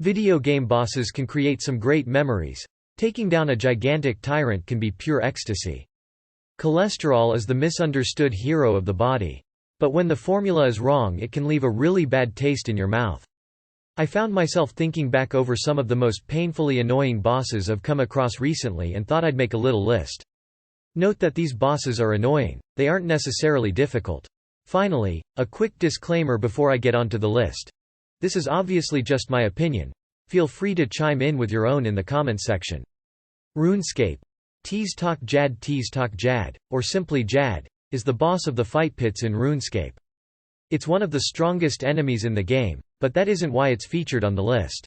Video game bosses can create some great memories. Taking down a gigantic tyrant can be pure ecstasy. Cholesterol is the misunderstood hero of the body. But when the formula is wrong, it can leave a really bad taste in your mouth. I found myself thinking back over some of the most painfully annoying bosses I've come across recently and thought I'd make a little list. Note that these bosses are annoying. They aren't necessarily difficult. Finally, a quick disclaimer before I get onto the list. This is obviously just my opinion. Feel free to chime in with your own in the comments section. RuneScape. Tease Talk Jad, or simply Jad, is the boss of the fight pits in RuneScape. It's one of the strongest enemies in the game, but that isn't why it's featured on the list.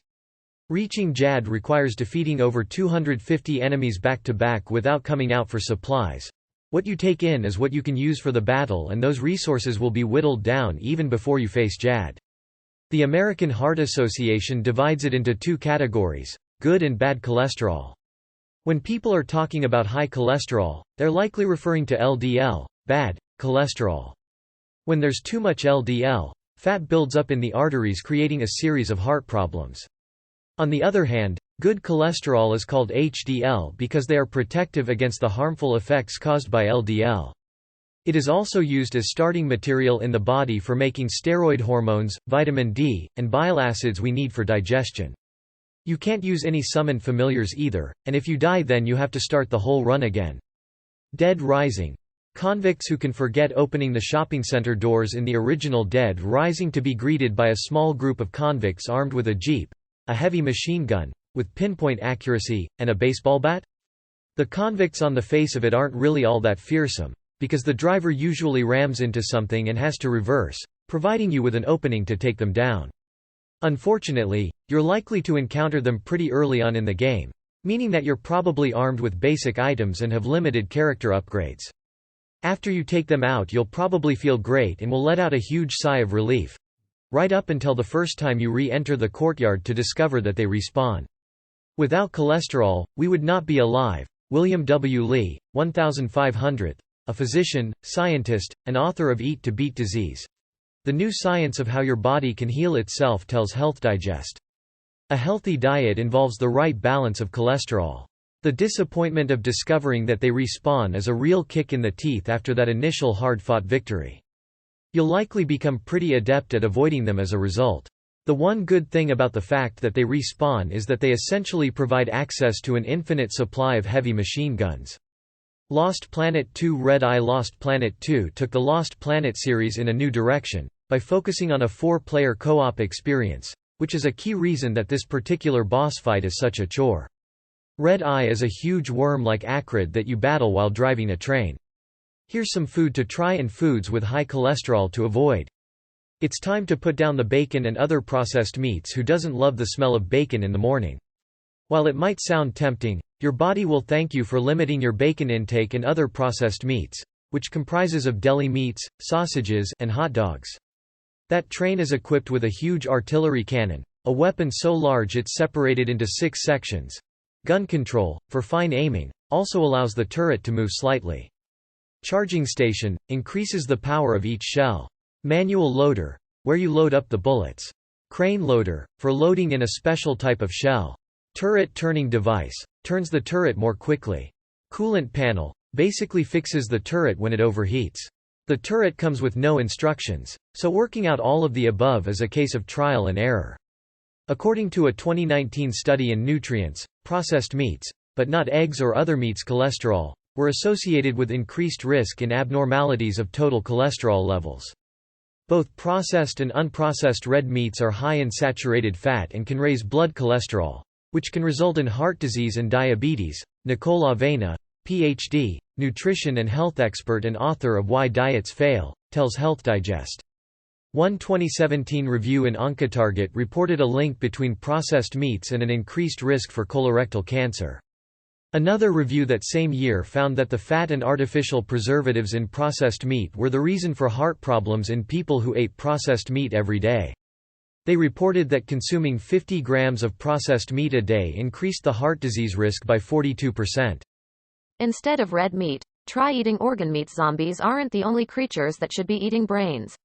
Reaching Jad requires defeating over 250 enemies back-to-back without coming out for supplies. What you take in is what you can use for the battle, and those resources will be whittled down even before you face Jad. The American Heart Association divides it into two categories: good and bad cholesterol. When people are talking about high cholesterol, they're likely referring to LDL, bad cholesterol. When there's too much LDL, fat builds up in the arteries, creating a series of heart problems. On the other hand, good cholesterol is called HDL because they are protective against the harmful effects caused by LDL. It is also used as starting material in the body for making steroid hormones, vitamin D, and bile acids we need for digestion. You can't use any summoned familiars either, and if you die then you have to start the whole run again. Dead Rising. Convicts who can forget opening the shopping center doors in the original Dead Rising to be greeted by a small group of convicts armed with a jeep, a heavy machine gun, with pinpoint accuracy, and a baseball bat? The convicts on the face of it aren't really all that fearsome, because the driver usually rams into something and has to reverse, providing you with an opening to take them down. Unfortunately, you're likely to encounter them pretty early on in the game, meaning that you're probably armed with basic items and have limited character upgrades. After you take them out, you'll probably feel great and will let out a huge sigh of relief. Right up until the first time you re-enter the courtyard to discover that they respawn. Without cholesterol, we would not be alive. William W. Lee, 1500th, a physician, scientist, and author of Eat to Beat Disease. The New Science of How Your Body Can Heal Itself tells Health Digest. A healthy diet involves the right balance of cholesterol. The disappointment of discovering that they respawn is a real kick in the teeth after that initial hard-fought victory. You'll likely become pretty adept at avoiding them as a result. The one good thing about the fact that they respawn is that they essentially provide access to an infinite supply of heavy machine guns. Lost Planet 2 Red Eye Lost Planet 2 took the Lost Planet series in a new direction, by focusing on a 4-player co-op experience, which is a key reason that this particular boss fight is such a chore. Red Eye is a huge worm-like acrid that you battle while driving a train. Here's some food to try and foods with high cholesterol to avoid. It's time to put down the bacon and other processed meats. Who doesn't love the smell of bacon in the morning? While it might sound tempting, your body will thank you for limiting your bacon intake and other processed meats, which comprises of deli meats, sausages, and hot dogs. That train is equipped with a huge artillery cannon, a weapon so large it's separated into 6 sections. Gun control, for fine aiming, also allows the turret to move slightly. Charging station, increases the power of each shell. Manual loader, where you load up the bullets. Crane loader, for loading in a special type of shell. Turret turning device, turns the turret more quickly. Coolant panel, basically fixes the turret when it overheats. The turret comes with no instructions, so working out all of the above is a case of trial and error. According to a 2019 study in Nutrients, processed meats, but not eggs or other meats cholesterol, were associated with increased risk in abnormalities of total cholesterol levels. Both processed and unprocessed red meats are high in saturated fat and can raise blood cholesterol, which can result in heart disease and diabetes. Nicole Avena, Ph.D., nutrition and health expert and author of Why Diets Fail, tells Health Digest. One 2017 review in Oncotarget reported a link between processed meats and an increased risk for colorectal cancer. Another review that same year found that the fat and artificial preservatives in processed meat were the reason for heart problems in people who ate processed meat every day. They reported that consuming 50 grams of processed meat a day increased the heart disease risk by 42%. Instead of red meat, try eating organ meat. Zombies aren't the only creatures that should be eating brains.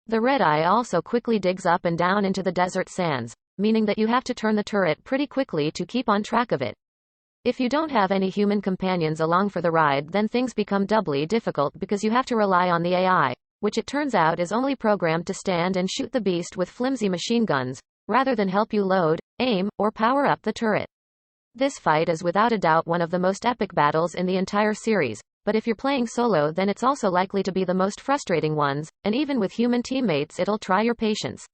The red eye also quickly digs up and down into the desert sands, meaning that you have to turn the turret pretty quickly to keep on track of it. If you don't have any human companions along for the ride, then things become doubly difficult because you have to rely on the AI, which it turns out is only programmed to stand and shoot the beast with flimsy machine guns, rather than help you load, aim, or power up the turret. This fight is without a doubt one of the most epic battles in the entire series, but if you're playing solo then it's also likely to be the most frustrating ones, and even with human teammates it'll try your patience.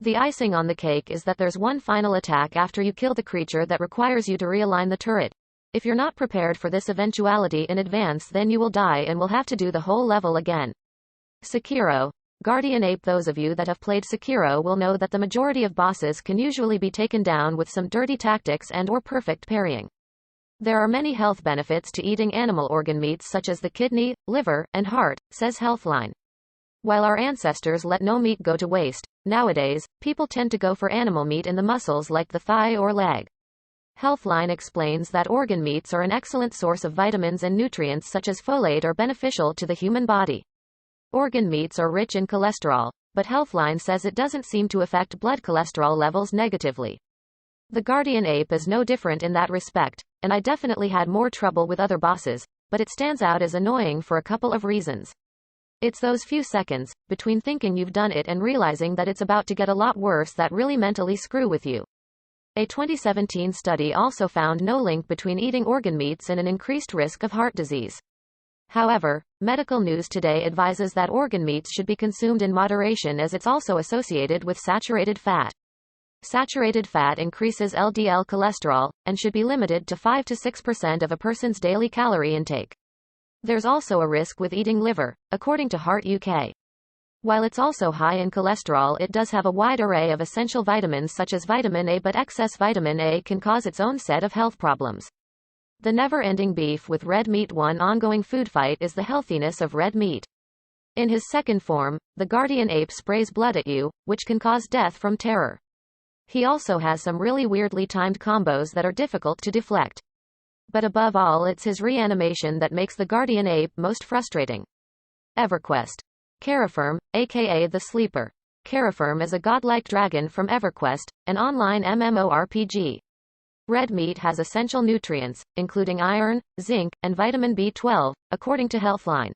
The icing on the cake is that there's one final attack after you kill the creature that requires you to realign the turret. If you're not prepared for this eventuality in advance, then you will die and will have to do the whole level again. Sekiro. Guardian Ape. Those of you that have played Sekiro will know that the majority of bosses can usually be taken down with some dirty tactics and or perfect parrying. There are many health benefits to eating animal organ meats such as the kidney, liver, and heart, says Healthline. While our ancestors let no meat go to waste, nowadays, people tend to go for animal meat in the muscles like the thigh or leg. Healthline explains that organ meats are an excellent source of vitamins and nutrients such as folate are beneficial to the human body. Organ meats are rich in cholesterol, but Healthline says it doesn't seem to affect blood cholesterol levels negatively. The Guardian Ape is no different in that respect, and I definitely had more trouble with other bosses, but it stands out as annoying for a couple of reasons. It's those few seconds, between thinking you've done it and realizing that it's about to get a lot worse, that really mentally screw with you. A 2017 study also found no link between eating organ meats and an increased risk of heart disease. However, Medical News Today advises that organ meats should be consumed in moderation as it's also associated with saturated fat. Saturated fat increases LDL cholesterol, and should be limited to 5 to 6% of a person's daily calorie intake. There's also a risk with eating liver, according to Heart UK. While it's also high in cholesterol, it does have a wide array of essential vitamins such as vitamin A, but excess vitamin A can cause its own set of health problems. The never-ending beef with red meat. One ongoing food fight is the healthiness of red meat. In his second form, the Guardian Ape sprays blood at you, which can cause death from terror. He also has some really weirdly timed combos that are difficult to deflect. But above all, it's his reanimation that makes the Guardian Ape most frustrating. EverQuest. Carafirm, aka the Sleeper. Carafirm is a godlike dragon from EverQuest, an online MMORPG. Red meat has essential nutrients, including iron, zinc, and vitamin B12, according to Healthline.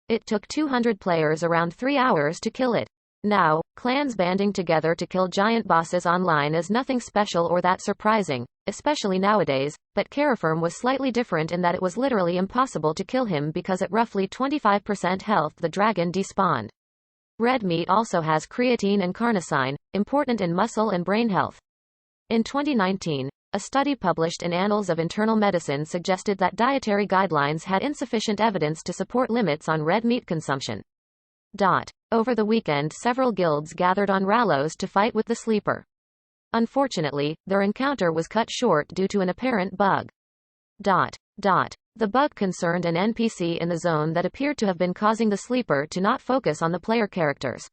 It took 200 players around 3 hours to kill it. Now, clans banding together to kill giant bosses online is nothing special or that surprising, especially nowadays, but Carafirm was slightly different in that it was literally impossible to kill him because at roughly 25% health the dragon despawned. Red meat also has creatine and carnosine, important in muscle and brain health. In 2019, a study published in Annals of Internal Medicine suggested that dietary guidelines had insufficient evidence to support limits on red meat consumption. Over the weekend, several guilds gathered on Rallos to fight with the Sleeper. Unfortunately, their encounter was cut short due to an apparent bug. The bug concerned an NPC in the zone that appeared to have been causing the Sleeper to not focus on the player characters.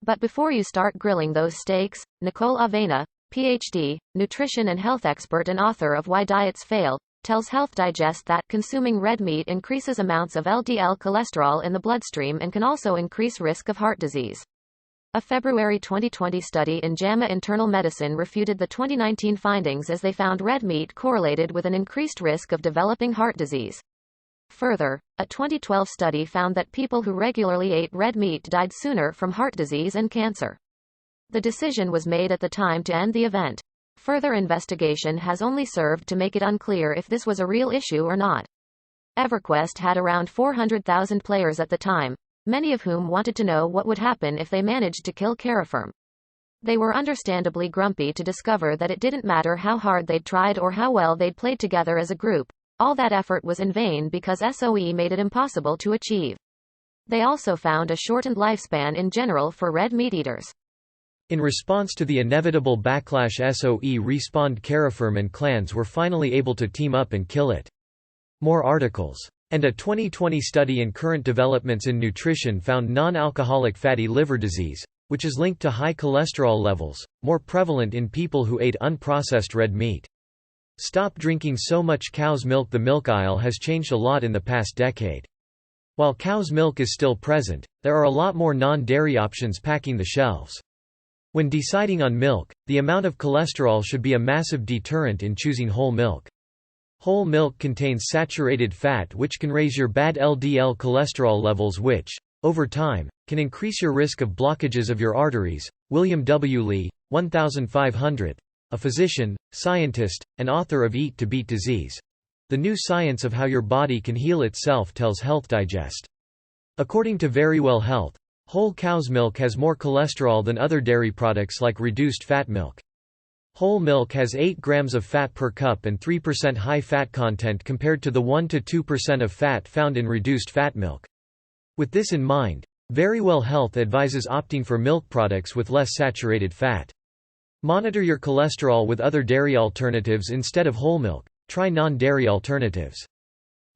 But before you start grilling those steaks, Nicole Avena, PhD, nutrition and health expert and author of Why Diets Fail, tells Health Digest that consuming red meat increases amounts of LDL cholesterol in the bloodstream and can also increase risk of heart disease. A February 2020 study in JAMA Internal Medicine refuted the 2019 findings as they found red meat correlated with an increased risk of developing heart disease. Further, a 2012 study found that people who regularly ate red meat died sooner from heart disease and cancer. The decision was made at the time to end the event. Further investigation has only served to make it unclear if this was a real issue or not. EverQuest had around 400,000 players at the time, many of whom wanted to know what would happen if they managed to kill Carafirm. They were understandably grumpy to discover that it didn't matter how hard they'd tried or how well they'd played together as a group, all that effort was in vain because SOE made it impossible to achieve. They also found a shortened lifespan in general for red meat eaters. In response to the inevitable backlash, SOE respawned Carafirm and clans were finally able to team up and kill it. More articles. And a 2020 study in Current Developments in Nutrition found non-alcoholic fatty liver disease, which is linked to high cholesterol levels, more prevalent in people who ate unprocessed red meat. Stop drinking so much cow's milk. The milk aisle has changed a lot in the past decade. While cow's milk is still present, there are a lot more non-dairy options packing the shelves. When deciding on milk, the amount of cholesterol should be a massive deterrent in choosing whole milk. Whole milk contains saturated fat which can raise your bad LDL cholesterol levels which, over time, can increase your risk of blockages of your arteries. William W. Lee, 1500, a physician, scientist, and author of Eat to Beat Disease. The New Science of How Your Body Can Heal Itself tells Health Digest. According to Verywell Health, whole cow's milk has more cholesterol than other dairy products like reduced fat milk. Whole milk has 8 grams of fat per cup and 3% high fat content compared to the 1 to 2% of fat found in reduced fat milk. With this in mind, Verywell Health advises opting for milk products with less saturated fat. Monitor your cholesterol with other dairy alternatives instead of whole milk. Try non-dairy alternatives.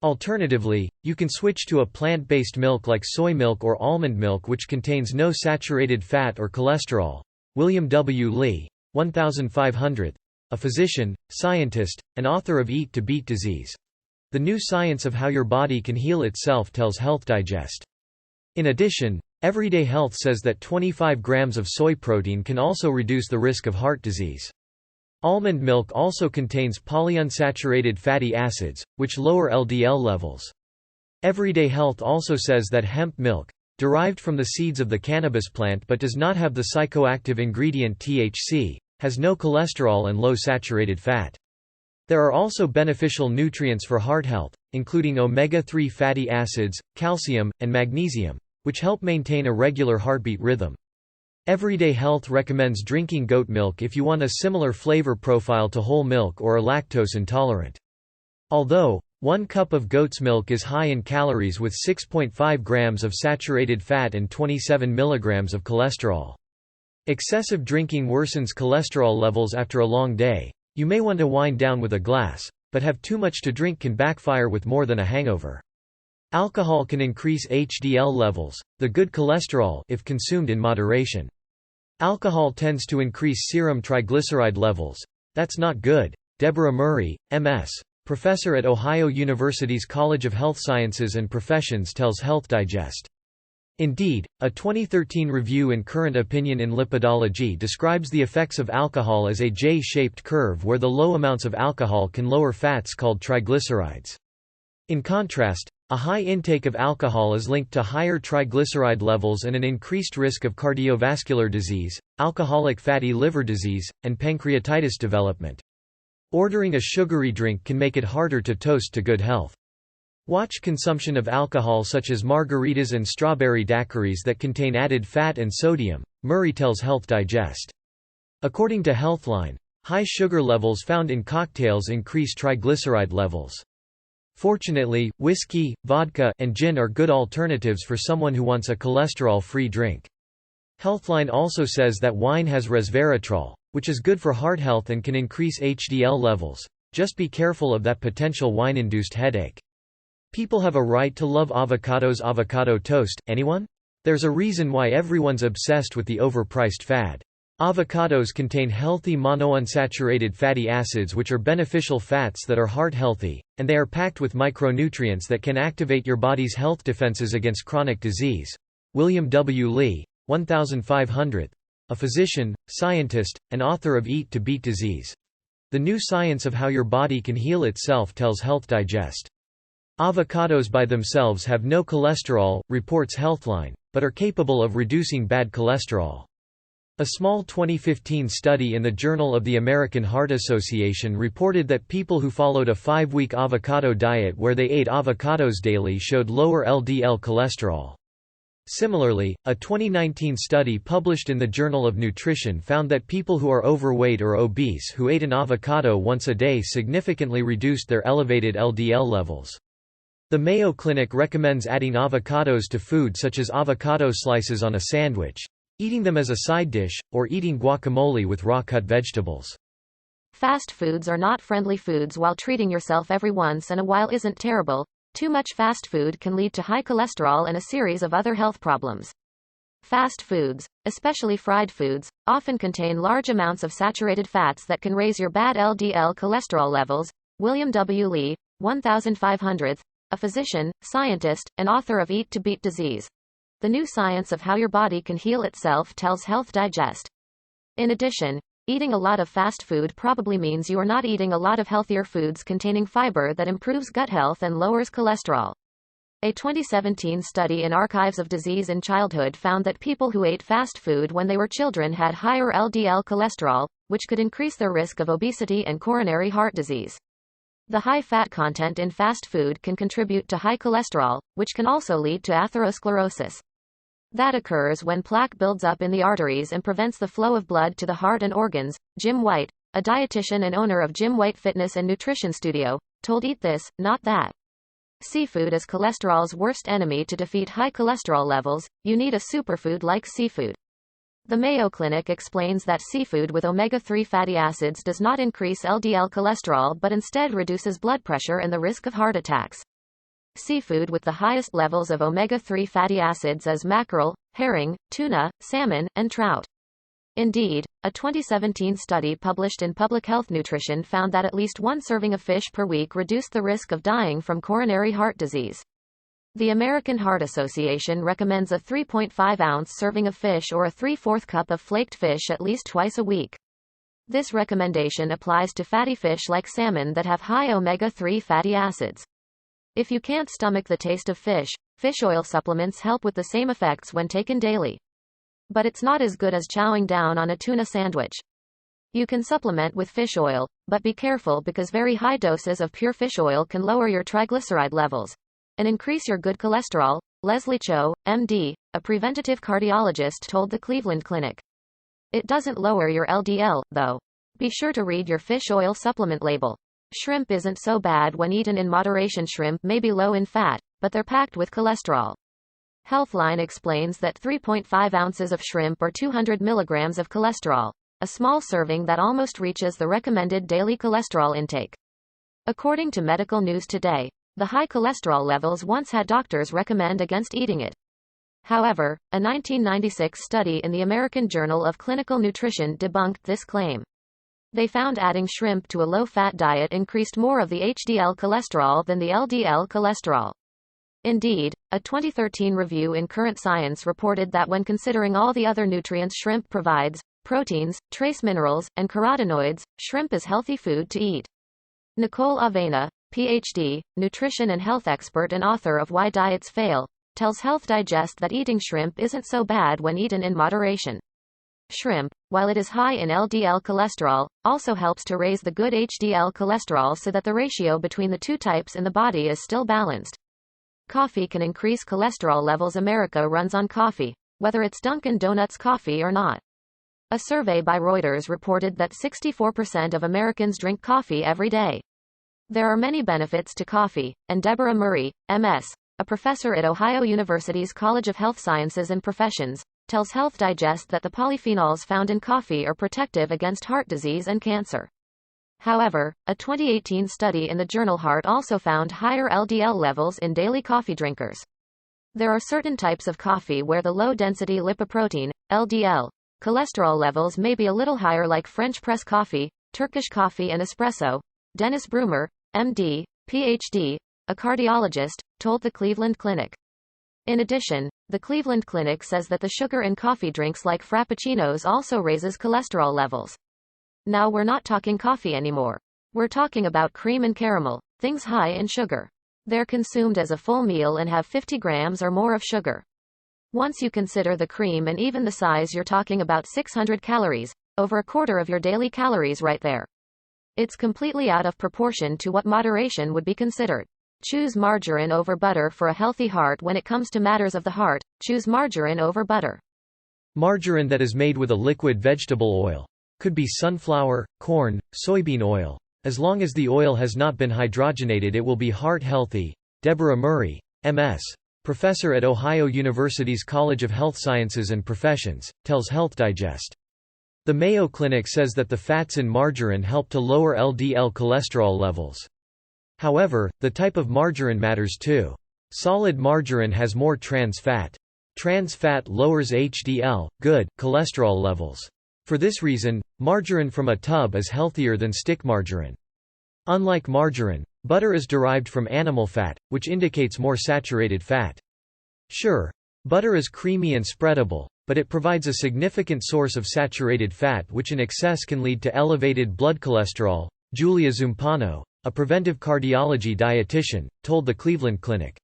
Alternatively, you can switch to a plant-based milk like soy milk or almond milk which contains no saturated fat or cholesterol. William W. Lee, 1500, a physician, scientist, and author of Eat to Beat Disease. The New Science of How Your Body Can Heal Itself tells Health Digest. In addition, Everyday Health says that 25 grams of soy protein can also reduce the risk of heart disease. Almond milk also contains polyunsaturated fatty acids, which lower LDL levels. Everyday Health also says that hemp milk, derived from the seeds of the cannabis plant but does not have the psychoactive ingredient THC, has no cholesterol and low saturated fat. There are also beneficial nutrients for heart health, including omega-3 fatty acids, calcium, and magnesium, which help maintain a regular heartbeat rhythm. Everyday Health recommends drinking goat milk if you want a similar flavor profile to whole milk or are lactose intolerant. Although 1 cup of goat's milk is high in calories with 6.5 grams of saturated fat and 27 milligrams of cholesterol. Excessive drinking worsens cholesterol levels after a long day. You may want to wind down with a glass, but have too much to drink can backfire with more than a hangover. Alcohol can increase HDL levels, the good cholesterol, if consumed in moderation. Alcohol tends to increase serum triglyceride levels. That's not good. Deborah Murray, M.S., professor at Ohio University's College of Health Sciences and Professions tells Health Digest. Indeed, a 2013 review in Current Opinion in Lipidology describes the effects of alcohol as a J-shaped curve where the low amounts of alcohol can lower fats called triglycerides. In contrast, a high intake of alcohol is linked to higher triglyceride levels and an increased risk of cardiovascular disease, alcoholic fatty liver disease, and pancreatitis development. Ordering a sugary drink can make it harder to toast to good health. Watch consumption of alcohol such as margaritas and strawberry daiquiris that contain added fat and sodium, Murray tells Health Digest. According to Healthline, high sugar levels found in cocktails increase triglyceride levels. Fortunately, whiskey, vodka, and gin are good alternatives for someone who wants a cholesterol-free drink. Healthline also says that wine has resveratrol, which is good for heart health and can increase HDL levels. Just be careful of that potential wine-induced headache. People have a right to love avocados. Avocado toast, anyone? There's a reason why everyone's obsessed with the overpriced fad. Avocados contain healthy monounsaturated fatty acids which are beneficial fats that are heart-healthy, and they are packed with micronutrients that can activate your body's health defenses against chronic disease. William W. Lee, 1500, a physician, scientist, and author of Eat to Beat Disease. The New Science of How Your Body Can Heal Itself tells Health Digest. Avocados by themselves have no cholesterol, reports Healthline, but are capable of reducing bad cholesterol. A small 2015 study in the Journal of the American Heart Association reported that people who followed a 5-week avocado diet where they ate avocados daily showed lower LDL cholesterol. Similarly, a 2019 study published in the Journal of Nutrition found that people who are overweight or obese who ate an avocado once a day significantly reduced their elevated LDL levels. The Mayo Clinic recommends adding avocados to food such as avocado slices on a sandwich, eating them as a side dish, or eating guacamole with raw-cut vegetables. Fast foods are not friendly foods. While treating yourself every once in a while isn't terrible, too much fast food can lead to high cholesterol and a series of other health problems. Fast foods, especially fried foods, often contain large amounts of saturated fats that can raise your bad LDL cholesterol levels. William W. Lee, 1500, a physician, scientist, and author of Eat to Beat Disease. The New Science of How Your Body Can Heal Itself tells Health Digest. In addition, eating a lot of fast food probably means you are not eating a lot of healthier foods containing fiber that improves gut health and lowers cholesterol. A 2017 study in Archives of Disease in Childhood found that people who ate fast food when they were children had higher LDL cholesterol, which could increase their risk of obesity and coronary heart disease. The high fat content in fast food can contribute to high cholesterol, which can also lead to atherosclerosis. That occurs when plaque builds up in the arteries and prevents the flow of blood to the heart and organs. Jim White, a dietitian and owner of Jim White Fitness and Nutrition Studio, told Eat This, Not That. Seafood is cholesterol's worst enemy. To defeat high cholesterol levels, you need a superfood like seafood. The Mayo Clinic explains that seafood with omega-3 fatty acids does not increase LDL cholesterol but instead reduces blood pressure and the risk of heart attacks. Seafood with the highest levels of omega-3 fatty acids is mackerel, herring, tuna, salmon, and trout. Indeed, a 2017 study published in Public Health Nutrition found that at least one serving of fish per week reduced the risk of dying from coronary heart disease. The American Heart Association recommends a 3.5-ounce serving of fish or a 3/4 cup of flaked fish at least twice a week. This recommendation applies to fatty fish like salmon that have high omega-3 fatty acids. If you can't stomach the taste of fish oil supplements help with the same effects when taken daily. But it's not as good as chowing down on a tuna sandwich. You can supplement with fish oil, but be careful because very high doses of pure fish oil can lower your triglyceride levels and increase your good cholesterol. Leslie Cho, MD, a preventative cardiologist, told the Cleveland Clinic. It doesn't lower your LDL, though. Be sure to read your fish oil supplement label. Shrimp isn't so bad when eaten in moderation. Shrimp may be low in fat, but they're packed with cholesterol. Healthline explains that 3.5 ounces of shrimp or 200 milligrams of cholesterol, a small serving that almost reaches the recommended daily cholesterol intake. According to Medical News Today, the high cholesterol levels once had doctors recommend against eating it. However, a 1996 study in the American Journal of Clinical Nutrition debunked this claim. They found adding shrimp to a low-fat diet increased more of the HDL cholesterol than the LDL cholesterol. Indeed, a 2013 review in Current Science reported that when considering all the other nutrients shrimp provides, proteins, trace minerals, and carotenoids, shrimp is healthy food to eat. Nicole Avena, PhD, nutrition and health expert and author of Why Diets Fail, tells Health Digest that eating shrimp isn't so bad when eaten in moderation. Shrimp, while it is high in LDL cholesterol, also helps to raise the good HDL cholesterol so that the ratio between the two types in the body is still balanced. Coffee can increase cholesterol levels. America runs on coffee, whether it's Dunkin' Donuts coffee or not. A survey by Reuters reported that 64% of Americans drink coffee every day. There are many benefits to coffee, and Deborah Murray, MS, a professor at Ohio University's College of Health Sciences and Professions, tells Health Digest that the polyphenols found in coffee are protective against heart disease and cancer. However, a 2018 study in the journal Heart also found higher LDL levels in daily coffee drinkers. There are certain types of coffee where the low-density lipoprotein, LDL, cholesterol levels may be a little higher, like French press coffee, Turkish coffee and espresso. Dennis Brumer, MD, PhD, a cardiologist, told the Cleveland Clinic. In addition, the Cleveland Clinic says that the sugar in coffee drinks like frappuccinos also raises cholesterol levels. Now we're not talking coffee anymore. We're talking about cream and caramel, things high in sugar. They're consumed as a full meal and have 50 grams or more of sugar. Once you consider the cream and even the size, you're talking about 600 calories, over a quarter of your daily calories right there. It's completely out of proportion to what moderation would be considered. Choose margarine over butter for a healthy heart. When it comes to matters of the heart, choose margarine over butter. Margarine that is made with a liquid vegetable oil. Could be sunflower, corn, soybean oil. As long as the oil has not been hydrogenated, it will be heart healthy. Deborah Murray, MS, professor at Ohio University's College of Health Sciences and Professions, tells Health Digest. The Mayo Clinic says that the fats in margarine help to lower LDL cholesterol levels. However, the type of margarine matters too. Solid margarine has more trans fat. Trans fat lowers HDL, good, cholesterol levels. For this reason, margarine from a tub is healthier than stick margarine. Unlike margarine, butter is derived from animal fat, which indicates more saturated fat. Sure, butter is creamy and spreadable, but it provides a significant source of saturated fat which in excess can lead to elevated blood cholesterol. Julia Zumpano, a preventive cardiology dietitian, told the Cleveland Clinic.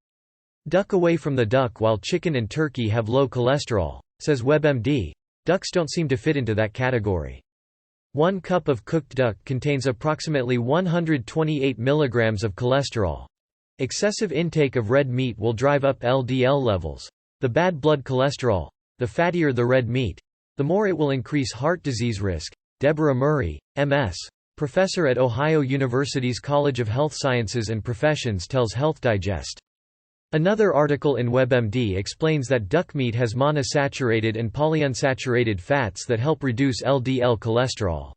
Duck away from the duck while chicken and turkey have low cholesterol, says WebMD. Ducks don't seem to fit into that category. 1 cup of cooked duck contains approximately 128 mg of cholesterol. Excessive intake of red meat will drive up LDL levels. The bad blood cholesterol, the fattier the red meat, the more it will increase heart disease risk. Deborah Murray, M.S., professor at Ohio University's College of Health Sciences and Professions tells Health Digest. Another article in WebMD explains that duck meat has monounsaturated and polyunsaturated fats that help reduce LDL cholesterol.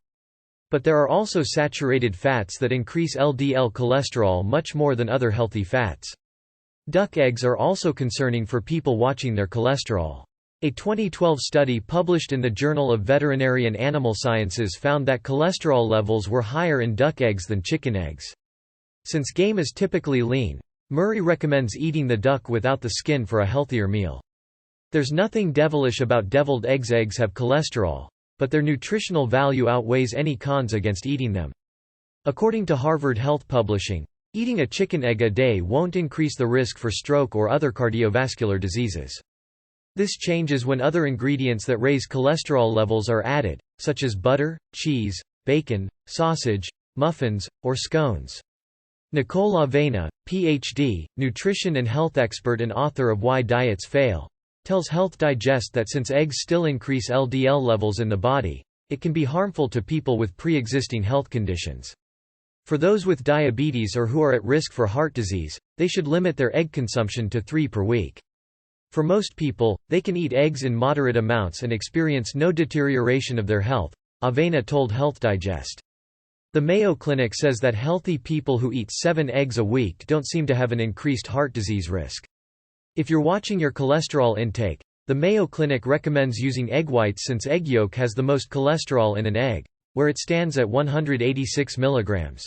But there are also saturated fats that increase LDL cholesterol much more than other healthy fats. Duck eggs are also concerning for people watching their cholesterol. A 2012 study published in the Journal of Veterinary and Animal Sciences found that cholesterol levels were higher in duck eggs than chicken eggs. Since game is typically lean, Murray recommends eating the duck without the skin for a healthier meal. There's nothing devilish about deviled eggs. Eggs have cholesterol, but their nutritional value outweighs any cons against eating them. According to Harvard Health Publishing, eating a chicken egg a day won't increase the risk for stroke or other cardiovascular diseases. This changes when other ingredients that raise cholesterol levels are added, such as butter, cheese, bacon, sausage, muffins, or scones. Nicole Avena, Ph.D., nutrition and health expert and author of Why Diets Fail, tells Health Digest that since eggs still increase LDL levels in the body, it can be harmful to people with pre-existing health conditions. For those with diabetes or who are at risk for heart disease, they should limit their egg consumption to 3 per week. For most people, they can eat eggs in moderate amounts and experience no deterioration of their health, Avena told Health Digest. The Mayo Clinic says that healthy people who eat 7 eggs a week don't seem to have an increased heart disease risk. If you're watching your cholesterol intake, the Mayo Clinic recommends using egg whites since egg yolk has the most cholesterol in an egg, where it stands at 186 mg.